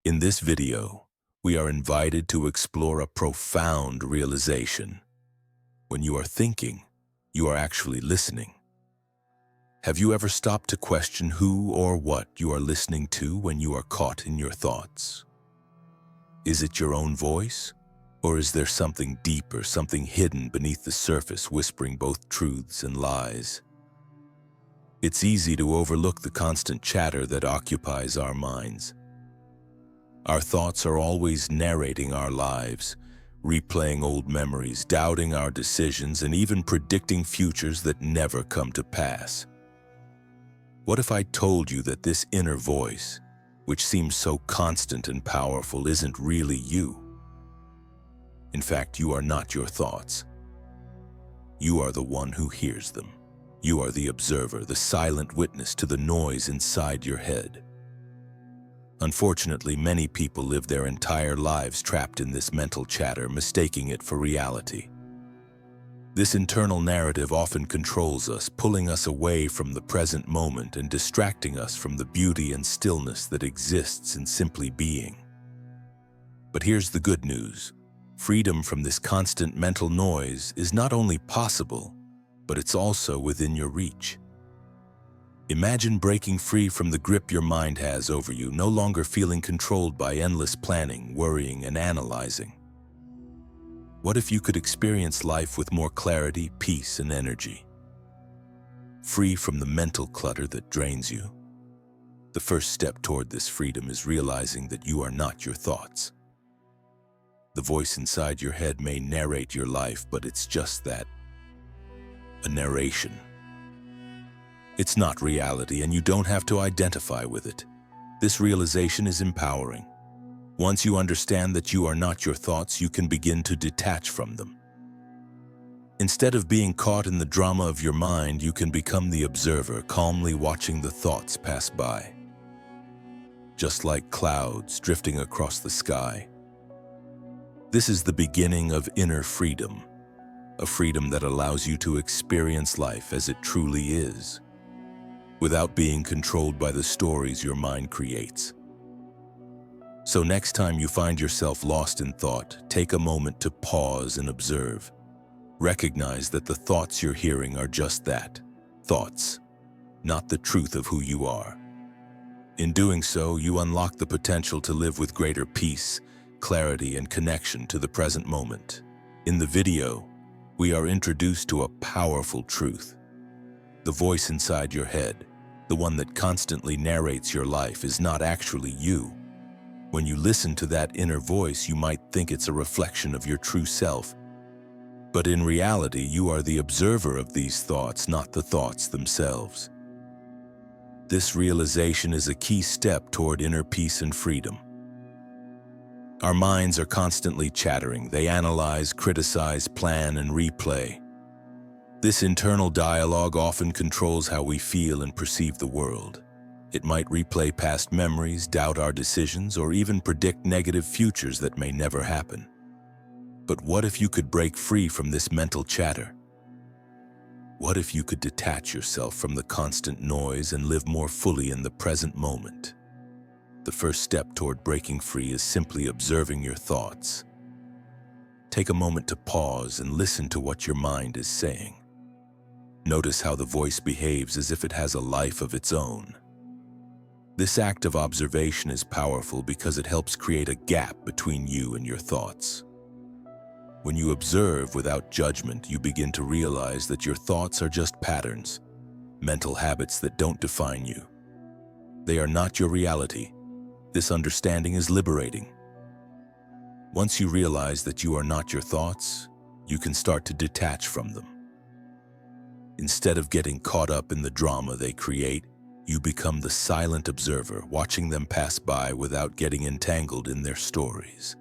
In this video, we are invited to explore a profound realization. When you are thinking, you are actually listening. Have you ever stopped to question who or what you are listening to when you are caught in your thoughts? Is it your own voice? Or is there something deeper, something hidden beneath the surface, whispering both truths and lies? It's easy to overlook the constant chatter that occupies our minds. Our thoughts are always narrating our lives, replaying old memories, doubting our decisions, and even predicting futures that never come to pass. What if I told you that this inner voice, which seems so constant and powerful, isn't really you? In fact, you are not your thoughts. You are the one who hears them. You are the observer, the silent witness to the noise inside your head. Unfortunately, many people live their entire lives trapped in this mental chatter, mistaking it for reality. This internal narrative often controls us, pulling us away from the present moment and distracting us from the beauty and stillness that exists in simply being. But here's the good news. Freedom from this constant mental noise is not only possible, but it's also within your reach. Imagine breaking free from the grip your mind has over you, no longer feeling controlled by endless planning, worrying, and analyzing. What if you could experience life with more clarity, peace, and energy? Free from the mental clutter that drains you. The first step toward this freedom is realizing that you are not your thoughts. The voice inside your head may narrate your life, but it's just that, a narration. It's not reality, and you don't have to identify with it. This realization is empowering. Once you understand that you are not your thoughts, you can begin to detach from them. Instead of being caught in the drama of your mind, you can become the observer, calmly watching the thoughts pass by. Just like clouds drifting across the sky. This is the beginning of inner freedom, a freedom that allows you to experience life as it truly is, without being controlled by the stories your mind creates. So next time you find yourself lost in thought, take a moment to pause and observe. Recognize that the thoughts you're hearing are just that, thoughts, not the truth of who you are. In doing so, you unlock the potential to live with greater peace, clarity, and connection to the present moment. In the video, we are introduced to a powerful truth. The voice inside your head, the one that constantly narrates your life, is not actually you. When you listen to that inner voice, you might think it's a reflection of your true self. But in reality, you are the observer of these thoughts, not the thoughts themselves. This realization is a key step toward inner peace and freedom. Our minds are constantly chattering. They analyze, criticize, plan, and replay. This internal dialogue often controls how we feel and perceive the world. It might replay past memories, doubt our decisions, or even predict negative futures that may never happen. But what if you could break free from this mental chatter? What if you could detach yourself from the constant noise and live more fully in the present moment? The first step toward breaking free is simply observing your thoughts. Take a moment to pause and listen to what your mind is saying. Notice how the voice behaves as if it has a life of its own. This act of observation is powerful because it helps create a gap between you and your thoughts. When you observe without judgment, you begin to realize that your thoughts are just patterns, mental habits that don't define you. They are not your reality. This understanding is liberating. Once you realize that you are not your thoughts, you can start to detach from them. Instead of getting caught up in the drama they create, you become the silent observer, watching them pass by without getting entangled in their stories.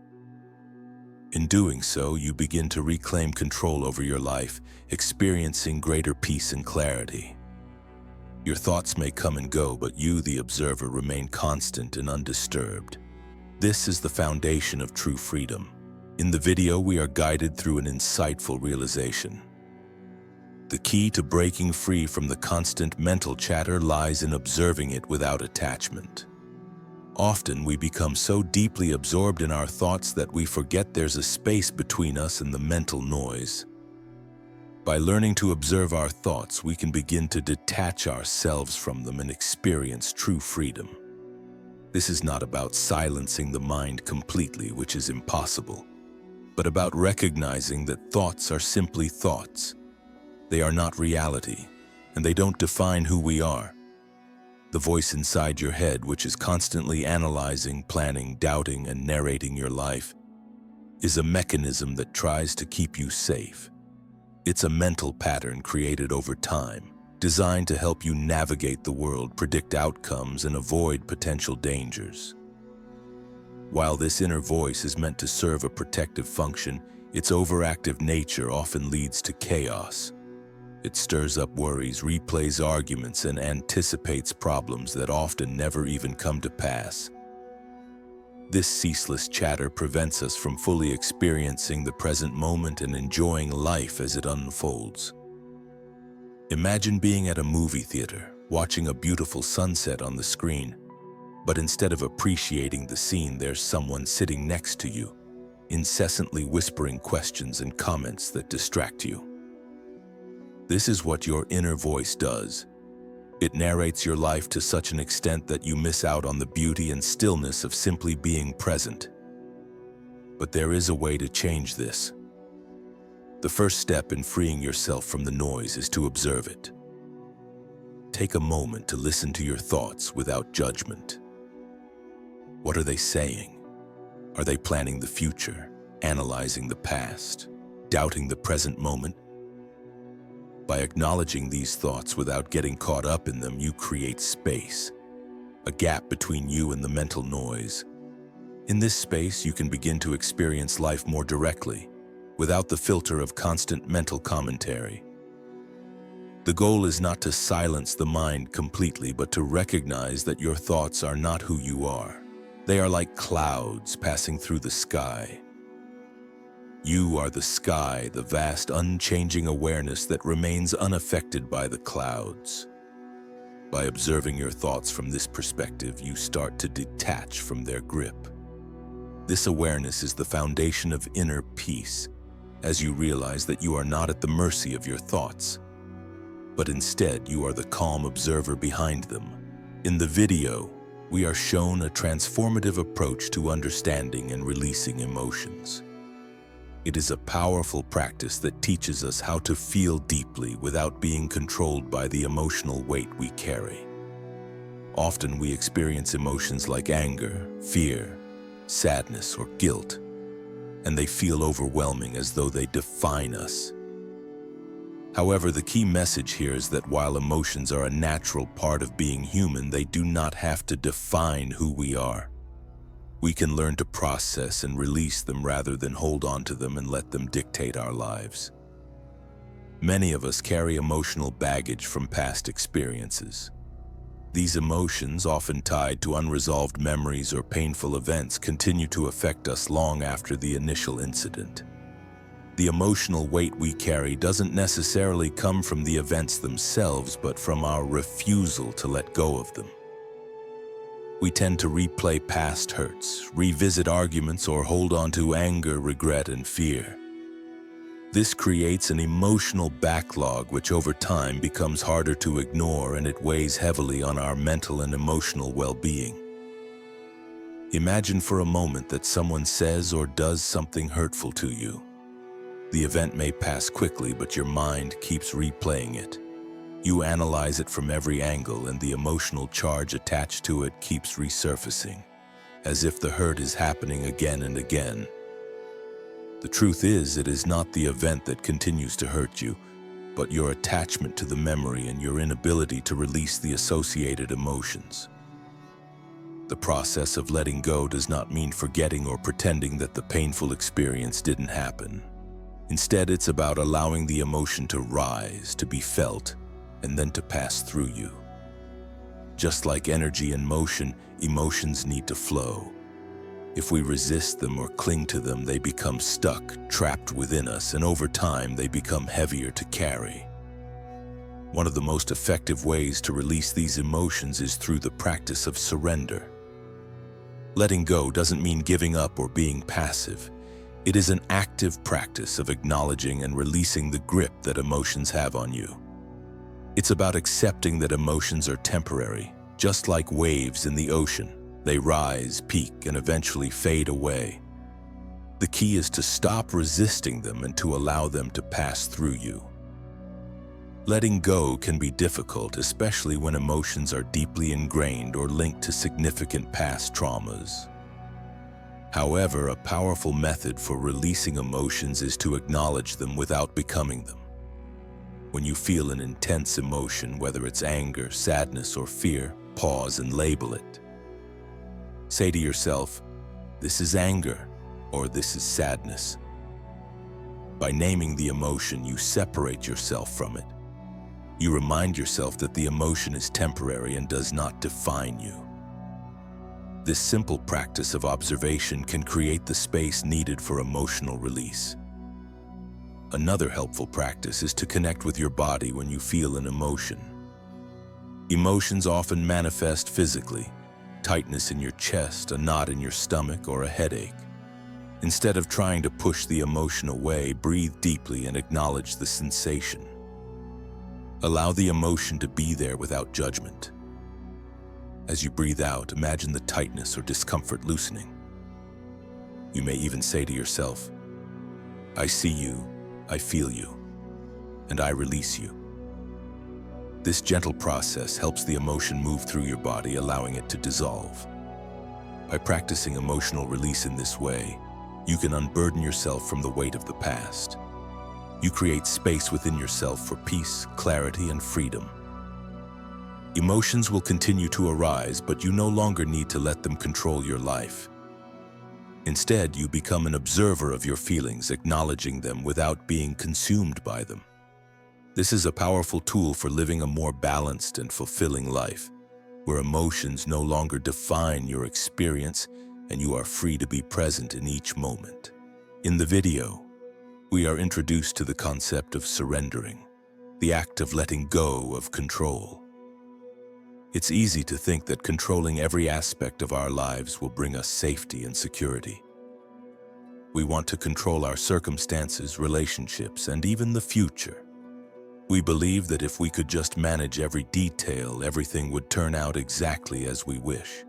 In doing so, you begin to reclaim control over your life, experiencing greater peace and clarity. Your thoughts may come and go, but you, the observer, remain constant and undisturbed. This is the foundation of true freedom. In the video, we are guided through an insightful realization. The key to breaking free from the constant mental chatter lies in observing it without attachment. Often we become so deeply absorbed in our thoughts that we forget there's a space between us and the mental noise. By learning to observe our thoughts, we can begin to detach ourselves from them and experience true freedom. This is not about silencing the mind completely, which is impossible, but about recognizing that thoughts are simply thoughts. They are not reality, and they don't define who we are. The voice inside your head, which is constantly analyzing, planning, doubting, and narrating your life, is a mechanism that tries to keep you safe. It's a mental pattern created over time, designed to help you navigate the world, predict outcomes, and avoid potential dangers. While this inner voice is meant to serve a protective function, its overactive nature often leads to chaos. It stirs up worries, replays arguments, and anticipates problems that often never even come to pass. This ceaseless chatter prevents us from fully experiencing the present moment and enjoying life as it unfolds. Imagine being at a movie theater, watching a beautiful sunset on the screen, but instead of appreciating the scene, there's someone sitting next to you, incessantly whispering questions and comments that distract you. This is what your inner voice does. It narrates your life to such an extent that you miss out on the beauty and stillness of simply being present. But there is a way to change this. The first step in freeing yourself from the noise is to observe it. Take a moment to listen to your thoughts without judgment. What are they saying? Are they planning the future, analyzing the past, doubting the present moment? By acknowledging these thoughts without getting caught up in them, you create space, a gap between you and the mental noise. In this space, you can begin to experience life more directly, without the filter of constant mental commentary. The goal is not to silence the mind completely, but to recognize that your thoughts are not who you are. They are like clouds passing through the sky. You are the sky, the vast, unchanging awareness that remains unaffected by the clouds. By observing your thoughts from this perspective, you start to detach from their grip. This awareness is the foundation of inner peace, as you realize that you are not at the mercy of your thoughts, but instead you are the calm observer behind them. In the video, we are shown a transformative approach to understanding and releasing emotions. It is a powerful practice that teaches us how to feel deeply without being controlled by the emotional weight we carry. Often we experience emotions like anger, fear, sadness, or guilt, and they feel overwhelming as though they define us. However, the key message here is that while emotions are a natural part of being human, they do not have to define who we are. We can learn to process and release them rather than hold on to them and let them dictate our lives. Many of us carry emotional baggage from past experiences. These emotions, often tied to unresolved memories or painful events, continue to affect us long after the initial incident. The emotional weight we carry doesn't necessarily come from the events themselves, but from our refusal to let go of them. We tend to replay past hurts, revisit arguments, or hold on to anger, regret, and fear. This creates an emotional backlog which over time becomes harder to ignore, and it weighs heavily on our mental and emotional well-being. Imagine for a moment that someone says or does something hurtful to you. The event may pass quickly, but your mind keeps replaying it. You analyze it from every angle, and the emotional charge attached to it keeps resurfacing, as if the hurt is happening again and again. The truth is, it is not the event that continues to hurt you, but your attachment to the memory and your inability to release the associated emotions. The process of letting go does not mean forgetting or pretending that the painful experience didn't happen. Instead, it's about allowing the emotion to rise, to be felt, and then to pass through you. Just like energy and motion, emotions need to flow. If we resist them or cling to them, they become stuck, trapped within us, and over time they become heavier to carry. One of the most effective ways to release these emotions is through the practice of surrender. Letting go doesn't mean giving up or being passive. It is an active practice of acknowledging and releasing the grip that emotions have on you. It's about accepting that emotions are temporary, just like waves in the ocean. They rise, peak, and eventually fade away. The key is to stop resisting them and to allow them to pass through you. Letting go can be difficult, especially when emotions are deeply ingrained or linked to significant past traumas. However, a powerful method for releasing emotions is to acknowledge them without becoming them. When you feel an intense emotion, whether it's anger, sadness, or fear, pause and label it. Say to yourself, "This is anger," or "This is sadness." By naming the emotion, you separate yourself from it. You remind yourself that the emotion is temporary and does not define you. This simple practice of observation can create the space needed for emotional release. Another helpful practice is to connect with your body when you feel an emotion. Emotions often manifest physically: tightness in your chest, a knot in your stomach, or a headache. Instead of trying to push the emotion away, breathe deeply and acknowledge the sensation. Allow the emotion to be there without judgment. As you breathe out, imagine the tightness or discomfort loosening. You may even say to yourself, "I see you, I feel you, and I release you." This gentle process helps the emotion move through your body, allowing it to dissolve. By practicing emotional release in this way, you can unburden yourself from the weight of the past. You create space within yourself for peace, clarity, and freedom. Emotions will continue to arise, but you no longer need to let them control your life. Instead, you become an observer of your feelings, acknowledging them without being consumed by them. This is a powerful tool for living a more balanced and fulfilling life, where emotions no longer define your experience and you are free to be present in each moment. In the video, we are introduced to the concept of surrendering, the act of letting go of control. It's easy to think that controlling every aspect of our lives will bring us safety and security. We want to control our circumstances, relationships, and even the future. We believe that if we could just manage every detail, everything would turn out exactly as we wish.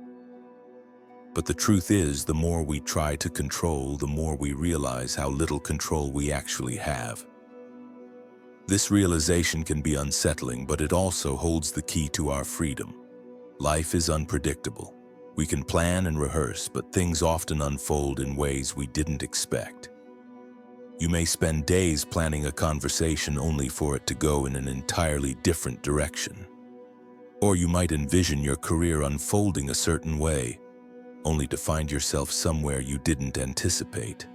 But the truth is, the more we try to control, the more we realize how little control we actually have. This realization can be unsettling, but it also holds the key to our freedom. Life is unpredictable. We can plan and rehearse, but things often unfold in ways we didn't expect. You may spend days planning a conversation only for it to go in an entirely different direction. Or you might envision your career unfolding a certain way, only to find yourself somewhere you didn't anticipate.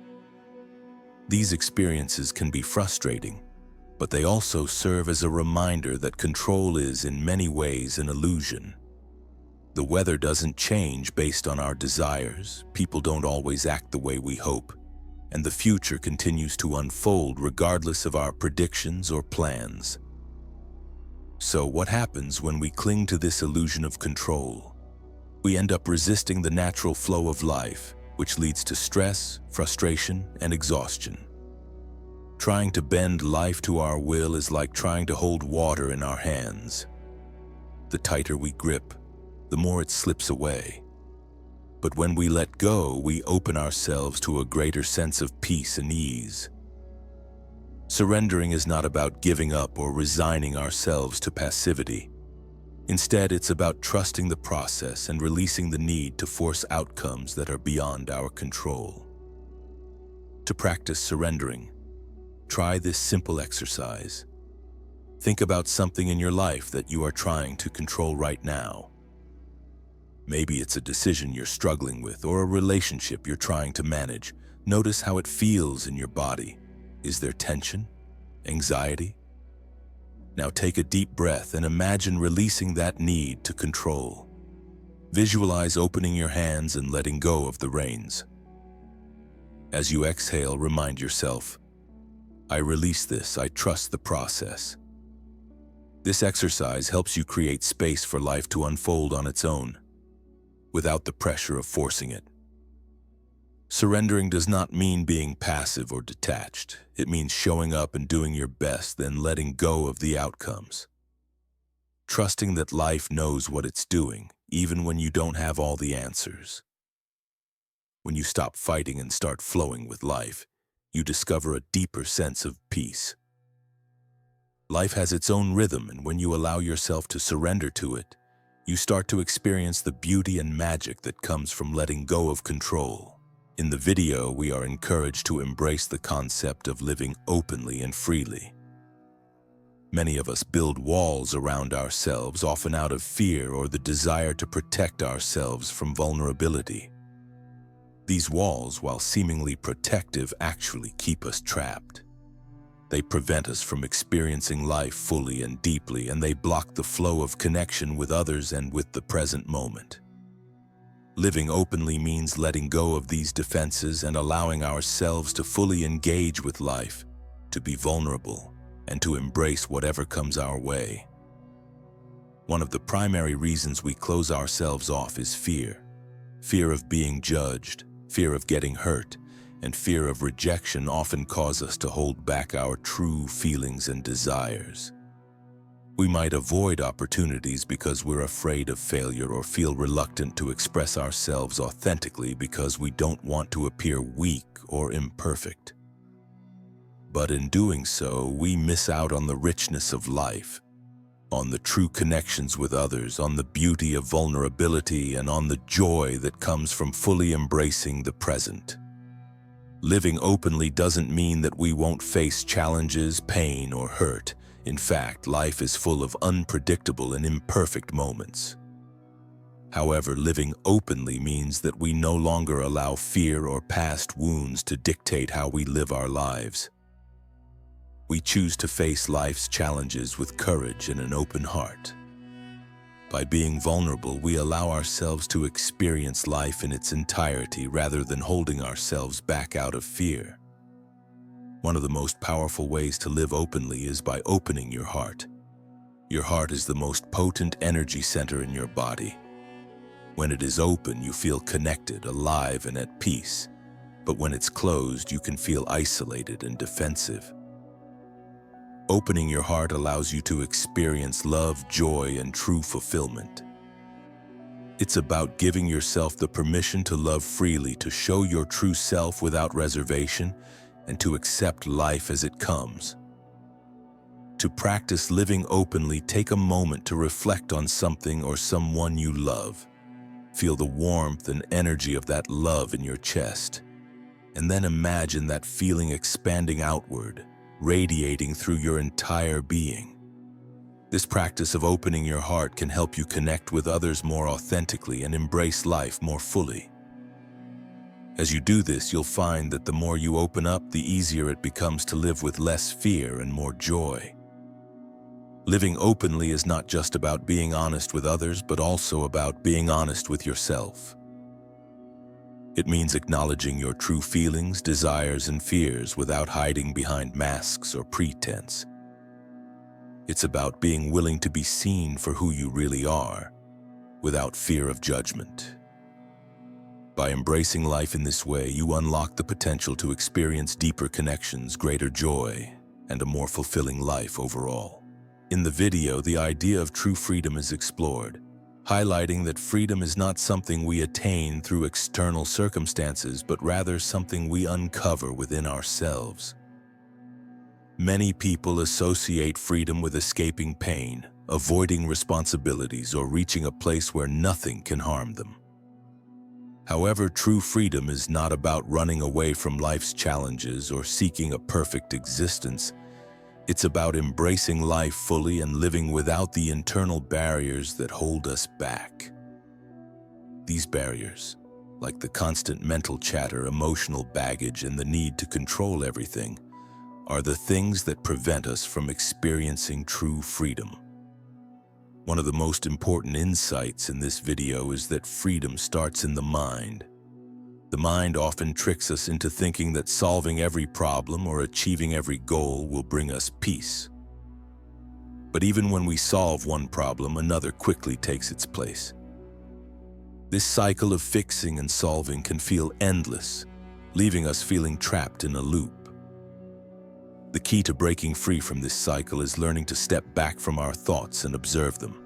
These experiences can be frustrating, but they also serve as a reminder that control is in many ways an illusion. The weather doesn't change based on our desires, people don't always act the way we hope, and the future continues to unfold regardless of our predictions or plans. So what happens when we cling to this illusion of control? We end up resisting the natural flow of life, which leads to stress, frustration, and exhaustion. Trying to bend life to our will is like trying to hold water in our hands. The tighter we grip, the more it slips away. But when we let go, we open ourselves to a greater sense of peace and ease. Surrendering is not about giving up or resigning ourselves to passivity. Instead, it's about trusting the process and releasing the need to force outcomes that are beyond our control. To practice surrendering, try this simple exercise. Think about something in your life that you are trying to control right now. Maybe it's a decision you're struggling with or a relationship you're trying to manage. Notice how it feels in your body. Is there tension? Anxiety? Now take a deep breath and imagine releasing that need to control. Visualize opening your hands and letting go of the reins. As you exhale, remind yourself, "I release this, I trust the process." This exercise helps you create space for life to unfold on its own. without the pressure of forcing it. Surrendering does not mean being passive or detached. It means showing up and doing your best, then letting go of the outcomes. Trusting that life knows what it's doing, even when you don't have all the answers. When you stop fighting and start flowing with life, you discover a deeper sense of peace. Life has its own rhythm, and when you allow yourself to surrender to it, you start to experience the beauty and magic that comes from letting go of control. In the video, we are encouraged to embrace the concept of living openly and freely. Many of us build walls around ourselves, often out of fear or the desire to protect ourselves from vulnerability. These walls, while seemingly protective, actually keep us trapped. They prevent us from experiencing life fully and deeply, and they block the flow of connection with others and with the present moment. Living openly means letting go of these defenses and allowing ourselves to fully engage with life, to be vulnerable, and to embrace whatever comes our way. One of the primary reasons we close ourselves off is fear. Fear of being judged, fear of getting hurt, and fear of rejection often cause us to hold back our true feelings and desires. We might avoid opportunities because we're afraid of failure or feel reluctant to express ourselves authentically because we don't want to appear weak or imperfect. But in doing so, we miss out on the richness of life, on the true connections with others, on the beauty of vulnerability, and on the joy that comes from fully embracing the present. Living openly doesn't mean that we won't face challenges, pain, or hurt. In fact, life is full of unpredictable and imperfect moments. However, living openly means that we no longer allow fear or past wounds to dictate how we live our lives. We choose to face life's challenges with courage and an open heart. By being vulnerable, we allow ourselves to experience life in its entirety rather than holding ourselves back out of fear. One of the most powerful ways to live openly is by opening your heart. Your heart is the most potent energy center in your body. When it is open, you feel connected, alive, and at peace. But when it's closed, you can feel isolated and defensive. Opening your heart allows you to experience love, joy, and true fulfillment. It's about giving yourself the permission to love freely, to show your true self without reservation, and to accept life as it comes. To practice living openly, take a moment to reflect on something or someone you love. Feel the warmth and energy of that love in your chest, and then imagine that feeling expanding outward, radiating through your entire being. This practice of opening your heart can help you connect with others more authentically and embrace life more fully. As you do this, you'll find that the more you open up, the easier it becomes to live with less fear and more joy. Living openly is not just about being honest with others, but also about being honest with yourself. It means acknowledging your true feelings, desires, and fears without hiding behind masks or pretense. It's about being willing to be seen for who you really are, without fear of judgment. By embracing life in this way, you unlock the potential to experience deeper connections, greater joy, and a more fulfilling life overall. In the video, the idea of true freedom is explored, highlighting that freedom is not something we attain through external circumstances, but rather something we uncover within ourselves. Many people associate freedom with escaping pain, avoiding responsibilities, or reaching a place where nothing can harm them. However, true freedom is not about running away from life's challenges or seeking a perfect existence. It's about embracing life fully and living without the internal barriers that hold us back. These barriers, like the constant mental chatter, emotional baggage, and the need to control everything, are the things that prevent us from experiencing true freedom. One of the most important insights in this video is that freedom starts in the mind. The mind often tricks us into thinking that solving every problem or achieving every goal will bring us peace. But even when we solve one problem, another quickly takes its place. This cycle of fixing and solving can feel endless, leaving us feeling trapped in a loop. The key to breaking free from this cycle is learning to step back from our thoughts and observe them.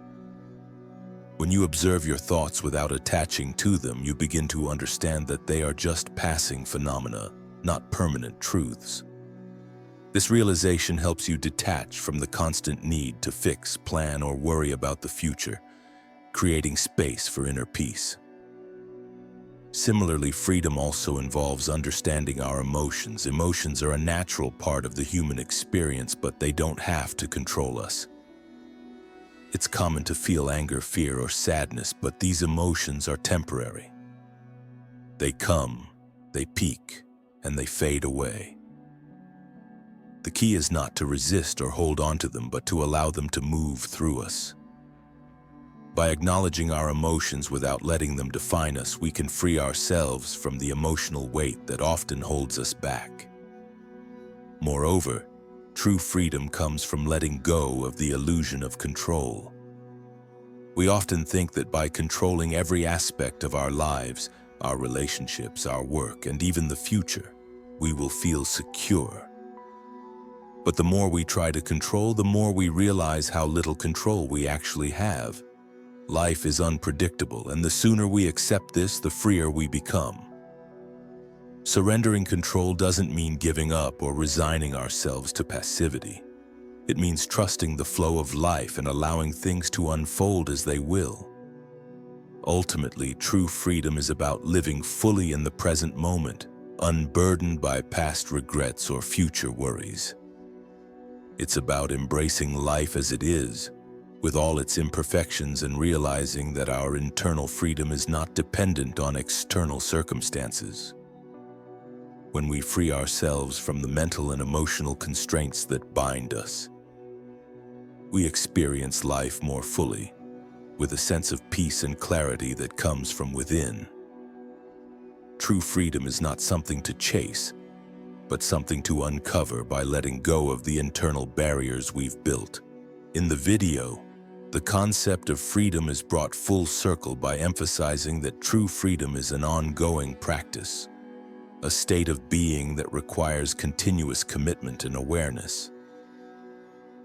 When you observe your thoughts without attaching to them, you begin to understand that they are just passing phenomena, not permanent truths. This realization helps you detach from the constant need to fix, plan, or worry about the future, creating space for inner peace. Similarly, freedom also involves understanding our emotions. Emotions are a natural part of the human experience, but they don't have to control us. It's common to feel anger, fear, or sadness, but these emotions are temporary. They come, they peak, and they fade away. The key is not to resist or hold on to them, but to allow them to move through us. By acknowledging our emotions without letting them define us, we can free ourselves from the emotional weight that often holds us back. Moreover, true freedom comes from letting go of the illusion of control. We often think that by controlling every aspect of our lives, our relationships, our work, and even the future, we will feel secure. But the more we try to control, the more we realize how little control we actually have. Life is unpredictable, and the sooner we accept this, the freer we become. Surrendering control doesn't mean giving up or resigning ourselves to passivity. It means trusting the flow of life and allowing things to unfold as they will. Ultimately, true freedom is about living fully in the present moment, unburdened by past regrets or future worries. It's about embracing life as it is, with all its imperfections, and realizing that our internal freedom is not dependent on external circumstances. When we free ourselves from the mental and emotional constraints that bind us, we experience life more fully, with a sense of peace and clarity that comes from within. True freedom is not something to chase, but something to uncover by letting go of the internal barriers we've built. In the video, the concept of freedom is brought full circle by emphasizing that true freedom is an ongoing practice, a state of being that requires continuous commitment and awareness.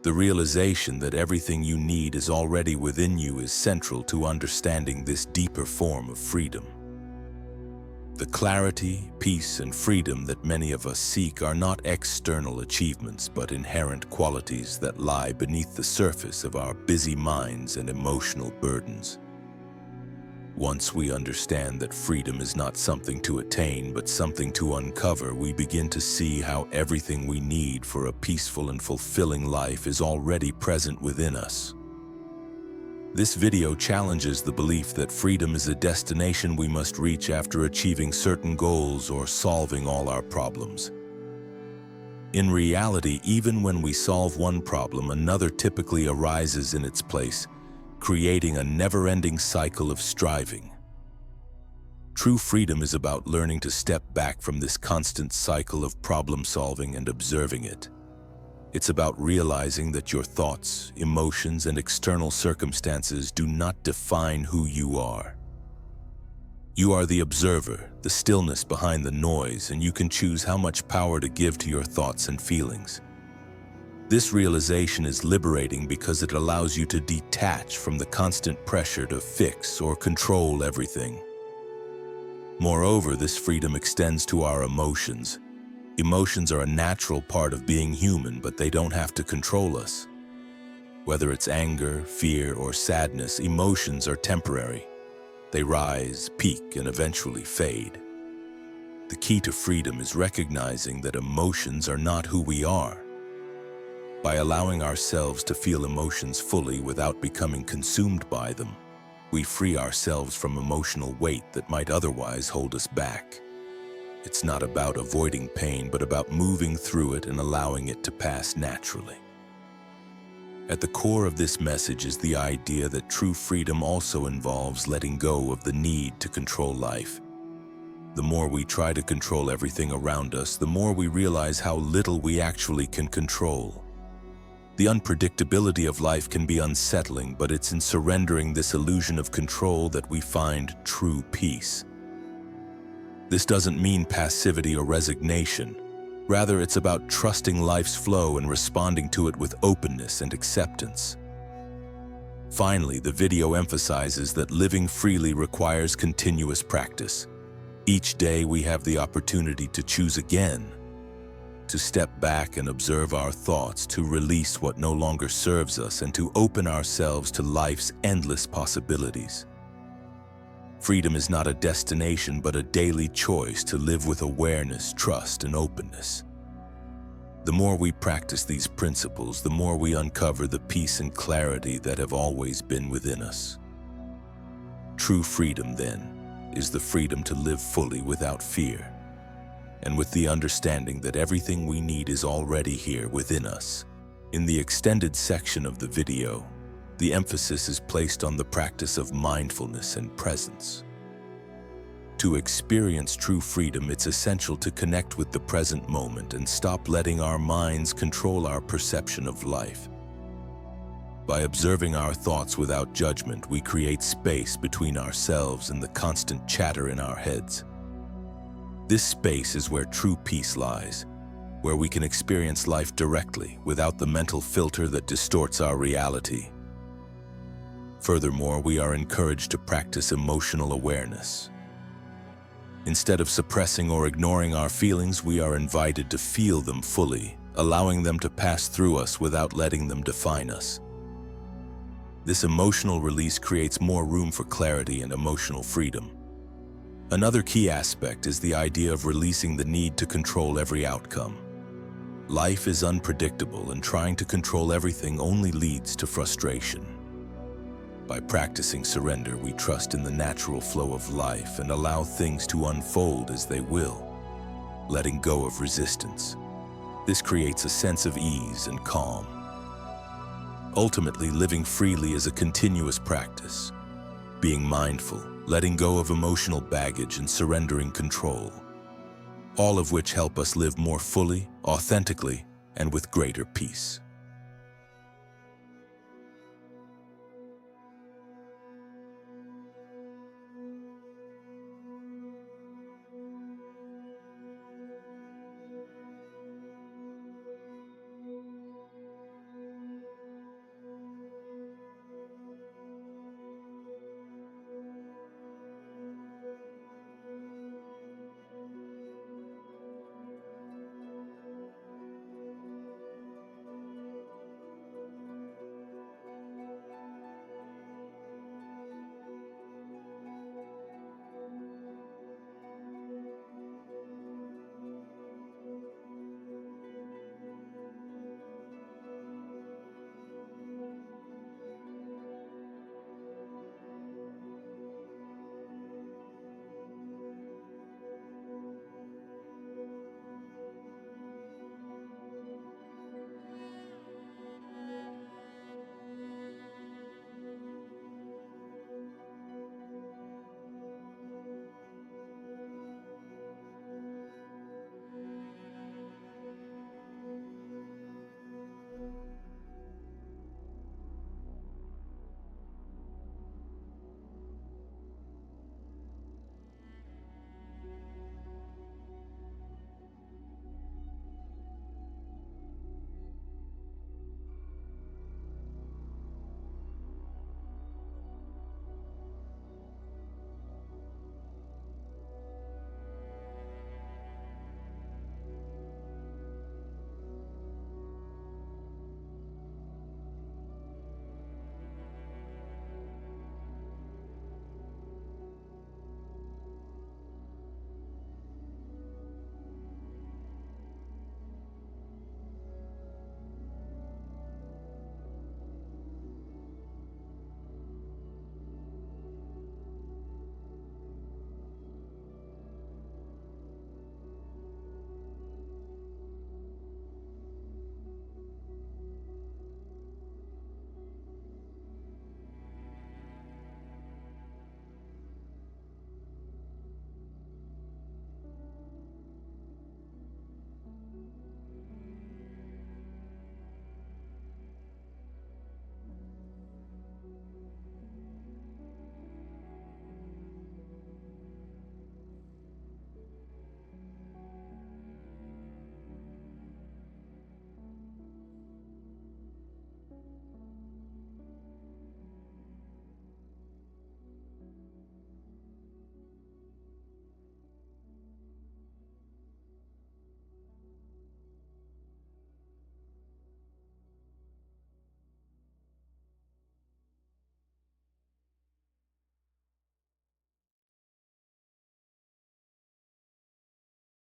The realization that everything you need is already within you is central to understanding this deeper form of freedom. The clarity, peace, and freedom that many of us seek are not external achievements, but inherent qualities that lie beneath the surface of our busy minds and emotional burdens. Once we understand that freedom is not something to attain, but something to uncover, we begin to see how everything we need for a peaceful and fulfilling life is already present within us. This video challenges the belief that freedom is a destination we must reach after achieving certain goals or solving all our problems. In reality, even when we solve one problem, another typically arises in its place, creating a never-ending cycle of striving. True freedom is about learning to step back from this constant cycle of problem-solving and observing it. It's about realizing that your thoughts, emotions, and external circumstances do not define who you are. You are the observer, the stillness behind the noise, and you can choose how much power to give to your thoughts and feelings. This realization is liberating because it allows you to detach from the constant pressure to fix or control everything. Moreover, this freedom extends to our emotions. Emotions are a natural part of being human, but they don't have to control us. Whether it's anger, fear, or sadness, emotions are temporary. They rise, peak, and eventually fade. The key to freedom is recognizing that emotions are not who we are. By allowing ourselves to feel emotions fully without becoming consumed by them, we free ourselves from emotional weight that might otherwise hold us back. It's not about avoiding pain, but about moving through it and allowing it to pass naturally. At the core of this message is the idea that true freedom also involves letting go of the need to control life. The more we try to control everything around us, the more we realize how little we actually can control. The unpredictability of life can be unsettling, but it's in surrendering this illusion of control that we find true peace. This doesn't mean passivity or resignation. Rather, it's about trusting life's flow and responding to it with openness and acceptance. Finally, the video emphasizes that living freely requires continuous practice. Each day we have the opportunity to choose again, to step back and observe our thoughts, to release what no longer serves us, and to open ourselves to life's endless possibilities. Freedom is not a destination, but a daily choice to live with awareness, trust, and openness. The more we practice these principles, the more we uncover the peace and clarity that have always been within us. True freedom, then, is the freedom to live fully without fear, and with the understanding that everything we need is already here within us. In the extended section of the video, the emphasis is placed on the practice of mindfulness and presence. To experience true freedom, it's essential to connect with the present moment and stop letting our minds control our perception of life. By observing our thoughts without judgment, we create space between ourselves and the constant chatter in our heads. This space is where true peace lies, where we can experience life directly without the mental filter that distorts our reality. Furthermore, we are encouraged to practice emotional awareness. Instead of suppressing or ignoring our feelings, we are invited to feel them fully, allowing them to pass through us without letting them define us. This emotional release creates more room for clarity and emotional freedom. Another key aspect is the idea of releasing the need to control every outcome. Life is unpredictable, and trying to control everything only leads to frustration. By practicing surrender, we trust in the natural flow of life and allow things to unfold as they will, letting go of resistance. This creates a sense of ease and calm. Ultimately, living freely is a continuous practice. Being mindful, letting go of emotional baggage, and surrendering control, all of which help us live more fully, authentically, and with greater peace.